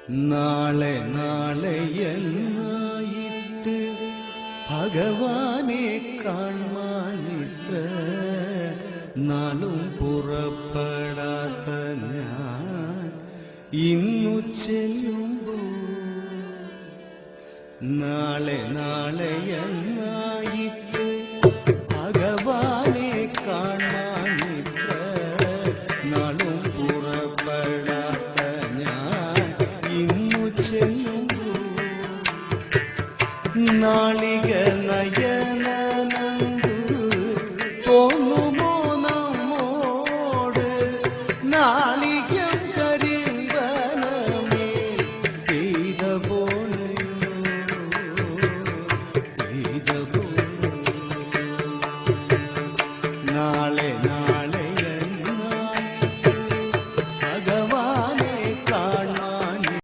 നാളെ നാളെ എന്നായിട്ട് ഭഗവാനെ കാണാനിത്ര നാളും പുറപ്പെടാത്ത ഞാൻ ഇന്നു ചെല്ലുമ്പോൾ നാളെ നാളെ എന്നായിട്ട് ഭഗവാനെ കാണാനിത്ര നാളും പുറപ്പെടാത്ത ഞാൻ ഇന്നു ചെല്ലുമ്പോൾ നാളെ